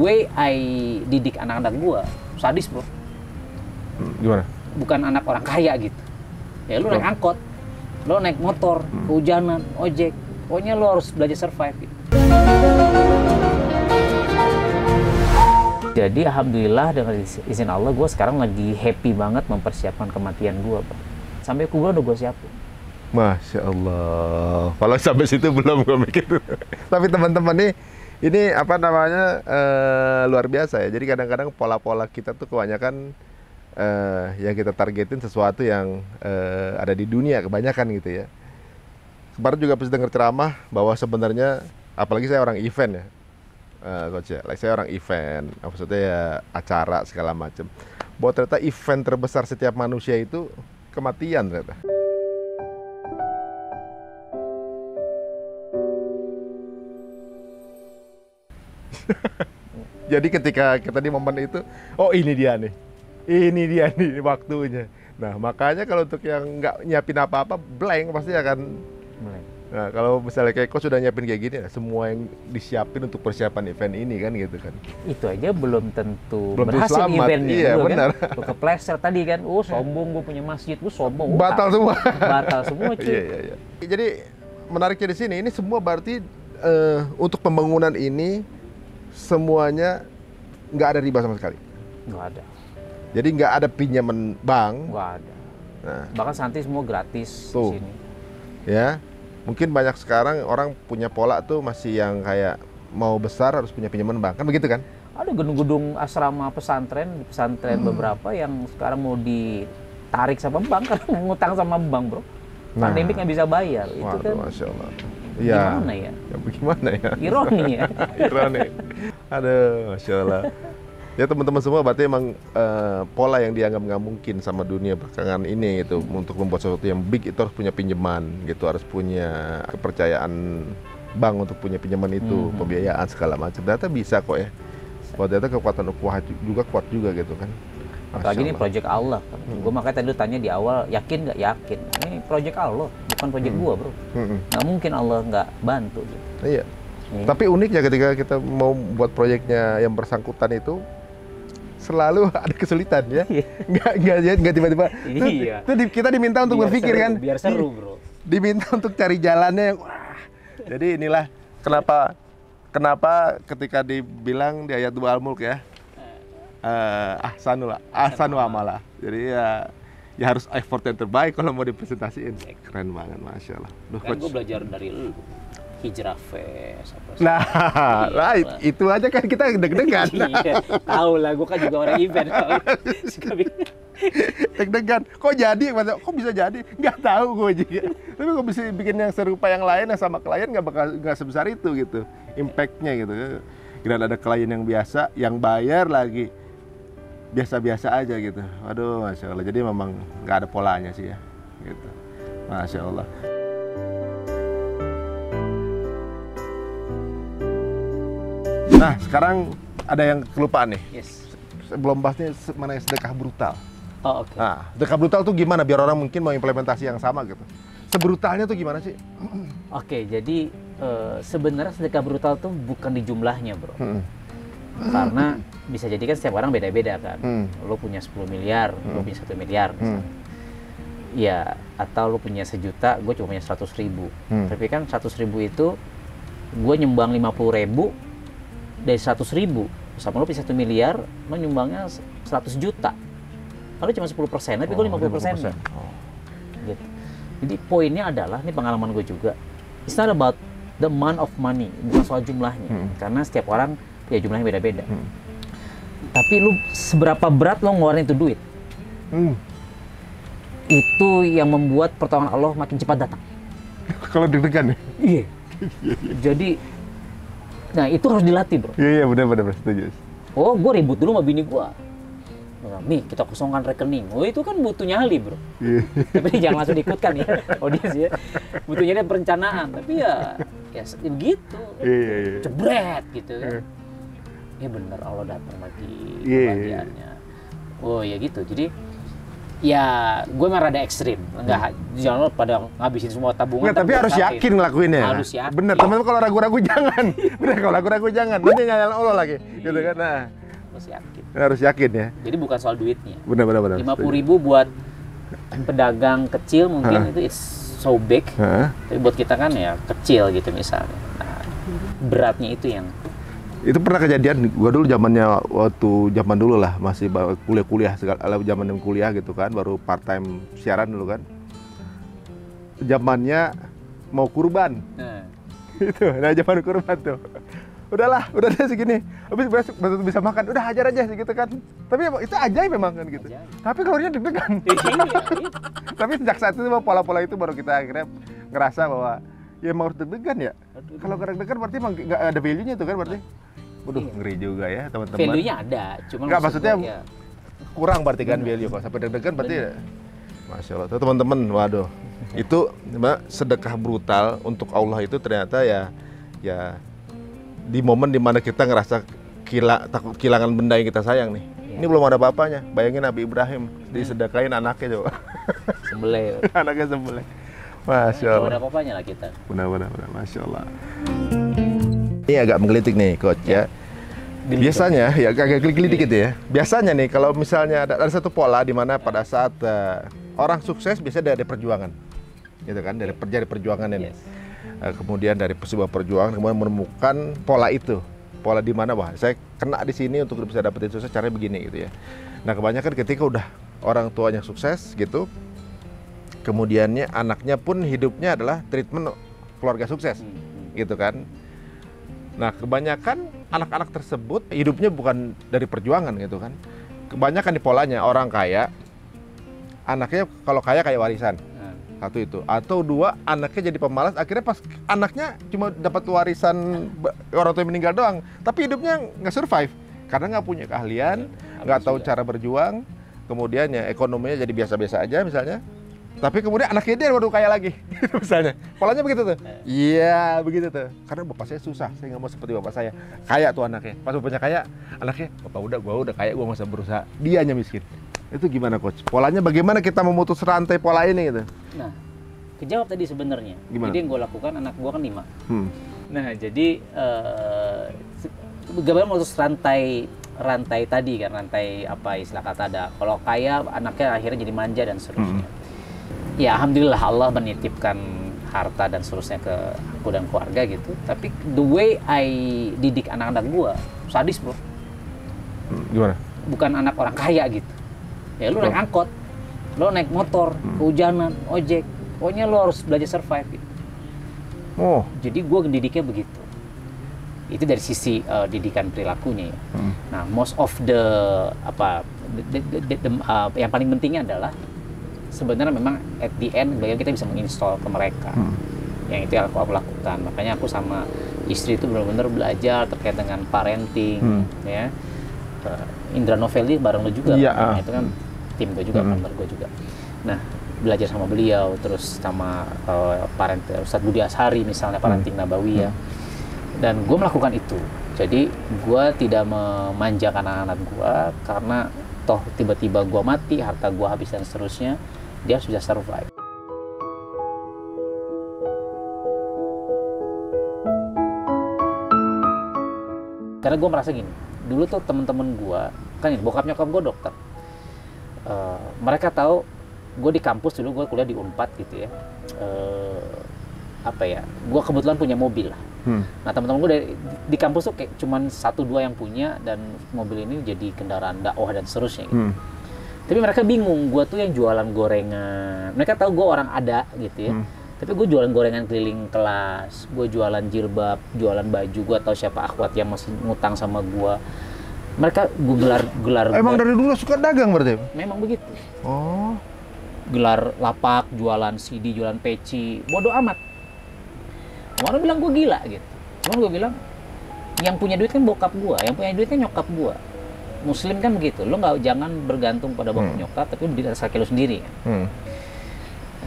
way I didik anak-anak gue sadis bro. Gimana? Bukan anak orang kaya gitu. Ya lu naik angkot, lu naik motor, kehujanan, ojek, pokoknya lu harus belajar survive gitu. Jadi alhamdulillah dengan izin Allah gue sekarang lagi happy banget mempersiapkan kematian gue, bro. Sampai kuburan udah gue siapin. Masya Allah. Kalau sampai situ belum gue mikir. Tapi teman-teman nih, ini apa namanya luar biasa ya. Jadi kadang-kadang pola-pola kita tuh kebanyakan yang kita targetin sesuatu yang ada di dunia kebanyakan gitu ya. Kemarin juga pas dengar ceramah bahwa sebenarnya, apalagi saya orang event ya, coach ya, saya orang event, maksudnya ya acara segala macam. Bahwa ternyata event terbesar setiap manusia itu kematian ternyata. Jadi ketika kita di momen itu, oh ini dia nih waktunya. Nah makanya kalau untuk yang nggak nyiapin apa-apa, blank pasti akan blank. Nah kalau misalnya kayak coach sudah nyiapin kayak gini, ya, semua yang disiapin untuk persiapan event ini kan gitu kan. Itu aja belum tentu belum berhasil eventnya. Iya benar. Kan? Lu kepleset tadi kan, sombong gue punya masjid, lu sombong. Batal semua. Batal semua cuy. Iya. Jadi menariknya di sini, ini semua berarti untuk pembangunan ini semuanya nggak ada riba sama sekali. Nggak ada. Jadi nggak ada pinjaman bank. Nggak ada. Nah, bahkan santri semua gratis tuh, di sini. Ya, mungkin banyak sekarang orang punya pola tuh masih yang kayak mau besar harus punya pinjaman bank, kan begitu kan? Ada gedung-gedung asrama pesantren beberapa yang sekarang mau ditarik sama bank karena ngutang sama bank, bro. Pandemik nggak bisa bayar. Waduh, itu kan. Masya Allah. Iya. Gimana ya? Gimana ya? Ironi ya. Ironi. Aduh, Masya Allah. Ya teman-teman semua, berarti emang pola yang dianggap nggak mungkin sama dunia belakangan ini gitu, untuk membuat sesuatu yang big itu harus punya pinjaman gitu, harus punya kepercayaan bank untuk punya pinjaman itu, pembiayaan segala macam. Ternyata bisa kok ya. Kalau ternyata kekuatan ukhuwah juga kuat juga gitu kan. Apalagi ini project Allah kan. Gue makanya tadi lu tanya di awal, yakin nggak? Yakin. Ini project Allah, bukan project gua, bro. Nggak mungkin Allah nggak bantu gitu. Iya. Tapi uniknya ketika kita mau buat proyeknya yang bersangkutan itu, selalu ada kesulitan ya. Nggak tiba-tiba. Iya. Itu kita diminta untuk biar berpikir seru, kan. Biar seru, bro. Diminta untuk cari jalannya yang wah. Jadi inilah kenapa ketika dibilang di ayat 2 Al-Mulk ya, ahsanu amala. Jadi ya harus effort yang terbaik kalau mau dipresentasiin. Keren banget, Masya Allah. Duh, kan gue belajar dari lu. Hijrah Fest apa itu aja kan kita deg-degan. Iya, tahu lah, gue kan juga orang event. Deg-degan, kok bisa jadi? Nggak tahu gue juga. Tapi gue bisa bikin yang serupa yang lain yang sama klien nggak sebesar itu gitu, impactnya gitu. Kira ada klien yang biasa, yang bayar lagi biasa-biasa aja gitu. Waduh, Masya Allah. Jadi memang nggak ada polanya sih ya, gitu. Masya Allah. Nah, sekarang ada yang kelupaan nih. Yes. Belum bahasnya mengenai sedekah brutal. Oh, oke. Nah, sedekah brutal tuh gimana biar orang mungkin mau implementasi yang sama gitu. Sebrutalnya tuh gimana sih? Oke, jadi sebenarnya sedekah brutal tuh bukan di jumlahnya, bro. Karena bisa jadi kan setiap orang beda-beda kan. Lo punya 10 miliar, lo punya 1 miliar misalnya. Ya, atau lo punya 1 juta, gue cuma punya 100.000. Tapi kan 100.000 itu gue nyumbang 50.000 dari 100.000, sama lo punya 1 miliar, lo nyumbangnya 100 juta. Lalu cuma 10%, tapi gue 50%. Gitu. Jadi poinnya adalah, ini pengalaman gue juga, it's not about the amount of money, bukan soal jumlahnya. Karena setiap orang ya jumlahnya beda-beda. Tapi lu seberapa berat lo ngeluarin itu duit, itu yang membuat pertolongan Allah makin cepat datang. Kalau deg-degan ya? Iya. Jadi nah itu harus dilatih, bro. Iya benar setuju. Oh, gue ribut dulu sama bini gue. Nih kita kosongkan rekening. Oh itu kan butuh nyali, bro. Tapi jangan langsung diikutkan ya, audiens ya. Butuh nyali perencanaan. Tapi ya gitu. Jebret gitu kan. Ya bener, Allah datang lagi kebahagiaannya. Oh ya gitu. Jadi Ya, gue memang rada ekstrim. Enggak, jangan pada ngabisin semua tabungan. Nggak, tapi harus yakin ngelakuinnya. Harus yakin. Bener, teman-teman kalau ragu-ragu jangan. Bener, kalau ragu-ragu jangan. Nanti nyalain Allah lagi, gitu kan? Nah, harus yakin. Harus yakin ya. Jadi bukan soal duitnya. Bener. 50.000 buat pedagang kecil mungkin itu is so big. Tapi buat kita kan ya kecil gitu misalnya. Nah, beratnya itu yang itu pernah kejadian gua dulu zaman dulu lah, masih kuliah segala zaman kuliah gitu kan, baru part time siaran dulu kan. Zamannya mau kurban. Itu, nah zaman kurban tuh. Udah deh segini. Habis besok bisa makan, udah hajar aja gitu kan. Tapi itu ajaib memang kan gitu. Ajaib. Tapi kalorinya deg-degan. Tapi sejak saat itu pola-pola itu baru kita akhirnya ngerasa bahwa ya emang harus deg-degan ya. Kalau nggak deg-degan berarti emang nggak ada value-nya itu kan berarti. Waduh, ngeri juga ya teman-teman. Value-nya ada, cuma nggak maksudnya ya. Kurang berarti kan value. Kalau sampai deg-degan berarti ya. Masya Allah, tuh teman-teman, waduh. Itu sedekah brutal untuk Allah itu ternyata ya di momen dimana kita ngerasa takut kehilangan benda yang kita sayang nih. Ini belum ada apa-apanya. Bayangin Nabi Ibrahim disedekain anaknya coba. Sembelih. Anaknya sembelih. Masya Allah. Belum ada apa-apanya lah kita. Benar. Masya Allah. Ini agak menggelitik nih coach ya. Biasanya ya agak gelitik gitu ya. Biasanya nih kalau misalnya ada satu pola di mana pada saat orang sukses biasanya dari perjuangan, gitu kan, dari perjuangan ini. Kemudian dari sebuah perjuangan kemudian menemukan pola itu, pola di mana wah saya kena di sini untuk bisa dapetin sukses caranya begini gitu ya. Nah kebanyakan ketika udah orang tuanya sukses gitu, kemudiannya anaknya pun hidupnya adalah treatment keluarga sukses, gitu kan. Nah kebanyakan anak-anak tersebut hidupnya bukan dari perjuangan gitu kan. Kebanyakan di polanya orang kaya, anaknya kalau kaya kayak warisan. Satu itu, atau dua anaknya jadi pemalas, akhirnya pas anaknya cuma dapat warisan orang tua yang meninggal doang, tapi hidupnya nggak survive karena nggak punya keahlian, nggak tahu cara berjuang, kemudian ya ekonominya jadi biasa-biasa aja misalnya, tapi kemudian anaknya dia baru kaya lagi, misalnya, polanya begitu tuh, iya begitu tuh, karena bapak saya susah, saya nggak mau seperti bapak saya, kaya tuh anaknya, pas bapaknya kaya, anaknya, bapak gua udah kaya, gua nggak usah berusaha, dianya miskin. Itu gimana coach? Polanya bagaimana kita memutus rantai pola ini gitu? Nah, kejawab tadi sebenarnya. Jadi yang gue lakukan, anak gue kan 5. Nah, jadi bagaimana memutus rantai tadi kan, rantai apa istilah kata ada. Kalau kaya, anaknya akhirnya jadi manja dan seterusnya. Ya, alhamdulillah Allah menitipkan harta dan seterusnya ke aku dan keluarga gitu. Tapi the way I didik anak-anak gue, sadis bro. Gimana? Bukan anak orang kaya gitu. Ya lu naik angkot, lu naik motor, kehujanan, ojek, pokoknya lu harus belajar survive gitu. Oh. Jadi gue didiknya begitu. Itu dari sisi didikan perilakunya ya. Nah, most of the yang paling pentingnya adalah sebenarnya memang at the end bagaimana kita bisa menginstall ke mereka. Yang itu yang aku lakukan. Makanya aku sama istri itu benar-benar belajar terkait dengan parenting, ya. Indra Novelli bareng lu juga, nah, itu kan tim gue juga, member gue juga. Nah, belajar sama beliau, terus sama Ustadz Budi Ashari misalnya, parenting Nabawiyah. Dan gue melakukan itu. Jadi gue tidak memanjakan anak-anak gue karena toh tiba-tiba gue mati, harta gue habis dan seterusnya, dia harus bisa survive. Karena gue merasa gini, dulu tuh temen-temen gue, kan ini bokap nyokap gue dokter. Mereka tahu gue di kampus dulu, gue kuliah di Unpad gitu ya. Gue kebetulan punya mobil lah. Nah teman-teman gue di kampus tuh kayak cuman 1-2 yang punya, dan mobil ini jadi kendaraan dakwah dan seterusnya gitu. Tapi mereka bingung, gue tuh yang jualan gorengan. Mereka tahu gue orang ada gitu ya. Tapi gue jualan gorengan keliling kelas, gue jualan jilbab, jualan baju, gue tahu siapa akhwat yang masih ngutang sama gue. Mereka gue gelar. Emang dari dulu suka dagang berarti? Memang begitu. Oh. Gelar lapak, jualan CD, jualan peci, bodoh amat. Orang bilang gue gila gitu. Cuman gue bilang, yang punya duit kan bokap gue, yang punya duit kan nyokap gue. Muslim kan begitu, lo jangan bergantung pada bokap nyokap, tapi lo diri kaki lo sendiri.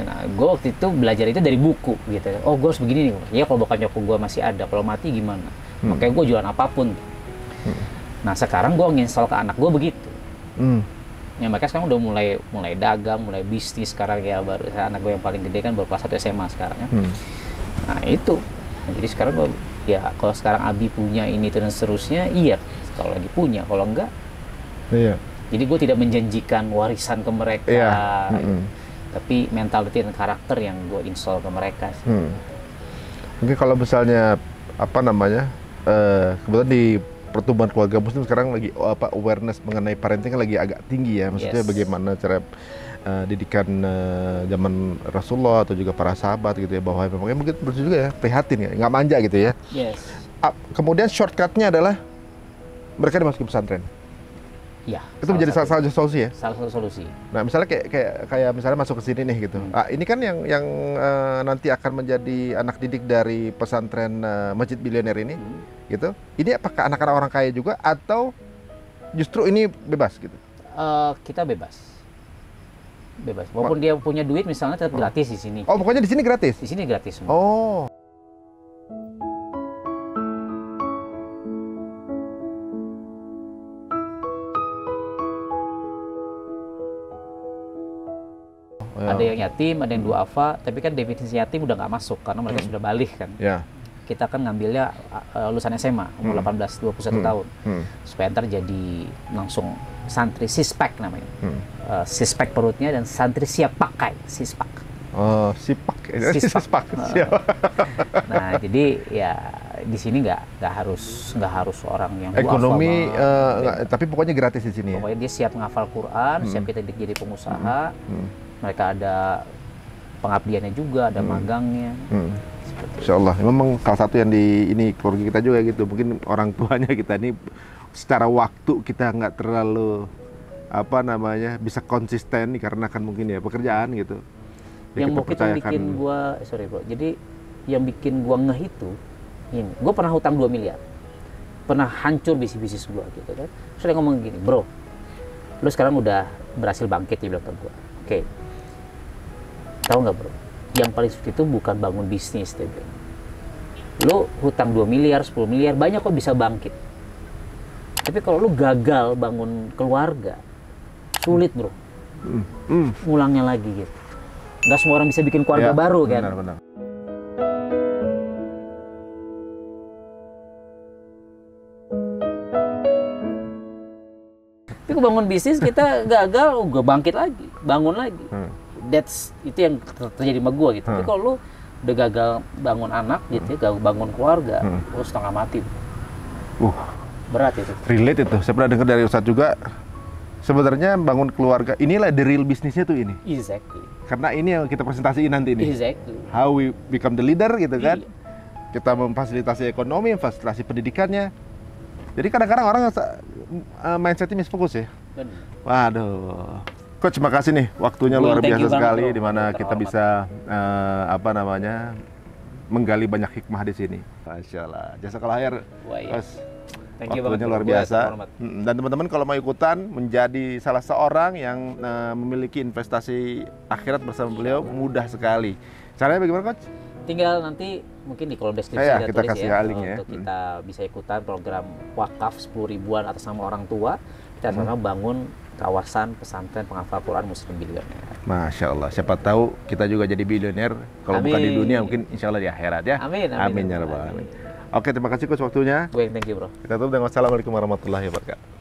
Nah, gue waktu itu belajar itu dari buku gitu. Oh, gue harus begini nih. Ya kalau bokap nyokap gue masih ada, kalau mati gimana? Makanya gue jualan apapun. Nah, sekarang gue nginstal ke anak gue begitu. Ya mereka sekarang udah mulai dagang, mulai bisnis sekarang ya. Baru anak gue yang paling gede kan baru kelas 1 SMA sekarang ya. Nah itu. Nah, jadi sekarang gue, ya kalau sekarang Abi punya ini dan seterusnya, iya. Kalau lagi punya, kalau enggak, iya. Jadi gue tidak menjanjikan warisan ke mereka. Iya. Tapi mentality dan karakter yang gue install ke mereka. Mungkin kalau misalnya apa namanya, kebetulan di pertumbuhan keluarga muslim sekarang lagi awareness mengenai parenting kan lagi agak tinggi ya, maksudnya bagaimana cara didikan zaman Rasulullah atau juga para sahabat gitu ya, bahwa memang mungkin betul juga ya, prihatin ya, nggak manja gitu ya. Kemudian shortcutnya adalah mereka dimasukin pesantren. Ya, itu menjadi salah satu solusi ya. Salah satu solusi. Nah, misalnya kayak misalnya masuk ke sini nih gitu. Ini kan yang nanti akan menjadi anak didik dari pesantren Masjid Bilioner ini, gitu. Ini apakah anak-anak orang kaya juga atau justru ini bebas gitu? Kita bebas. Walaupun dia punya duit misalnya tetap gratis di sini. Oh, pokoknya di sini gratis. Di sini gratis semua. Oh. Ada yang yatim, ada yang duafa, tapi kan definisi yatim udah nggak masuk karena mereka sudah balik kan. Kita kan ngambilnya lulusan SMA umur 18-21 tahun supaya ntar jadi langsung santri sispek namanya. Sispek perutnya dan santri siap pakai sispak. Oh, sispak. Nah, jadi ya di sini nggak harus orang yang ekonomi, tapi pokoknya gratis di sini. Pokoknya dia siap menghafal Quran, siap kita jadi pengusaha. Mereka ada pengabdiannya juga, ada magangnya. Insya Allah, memang salah satu yang di ini keluarga kita juga gitu. Mungkin orang tuanya kita ini secara waktu kita nggak terlalu apa namanya bisa konsisten dikarenakan mungkin ya pekerjaan gitu. Ya, yang mungkin bikin gua, sorry bro, jadi yang bikin gua ngeh itu, ini, gua pernah hutang 2 miliar, pernah hancur bisnis gua gitu kan. Terus dia ngomong gini, bro, lu sekarang udah berhasil bangkit, dia bilang ke gua. Oke. Tahu nggak bro, yang paling sulit itu bukan bangun bisnis, TB. Lo hutang 2 miliar, 10 miliar, banyak kok bisa bangkit. Tapi kalau lo gagal bangun keluarga, sulit bro. Ngulangnya lagi gitu. Nggak semua orang bisa bikin keluarga baru kan. Benar. Tapi bangun bisnis kita gagal, gue bangkit lagi, bangun lagi. Itu yang terjadi sama gue gitu. Tapi kalau lu udah gagal bangun anak gitu ya, gagal bangun keluarga, lu setengah mati. Berat itu. Relate itu. Saya pernah dengar dari Ustadz juga. Sebenarnya bangun keluarga, inilah the real bisnisnya tuh ini. Exactly. Karena ini yang kita presentasiin nanti ini. Exactly. How we become the leader gitu kan. Kita memfasilitasi ekonomi, memfasilitasi pendidikannya. Jadi kadang-kadang orang mindsetnya misfokus ya. Benar. Waduh. Coach, terima kasih nih, waktunya luar biasa sekali, di mana kita bisa menggali banyak hikmah di sini. Masya Allah. Jazakallah khair, Coach. Waktunya luar biasa. Dan teman-teman kalau mau ikutan menjadi salah seorang yang memiliki investasi akhirat bersama beliau, mudah sekali. Caranya bagaimana, Coach? Tinggal nanti mungkin di kolom deskripsi kita kasih link ya. Untuk kita bisa ikutan program wakaf 10 ribuan atas nama orang tua. Kita sama bangun kawasan pesantren penghafal Quran Muslim Bilioner. Masya Allah, siapa tahu kita juga jadi bilioner. Kalau bukan di dunia, mungkin insya Allah di akhirat ya. Amin. Ya rabbal alamin. Oke, terima kasih Coach waktunya. Thank you bro. Kita tutup dengan wassalamualaikum warahmatullahi wabarakatuh.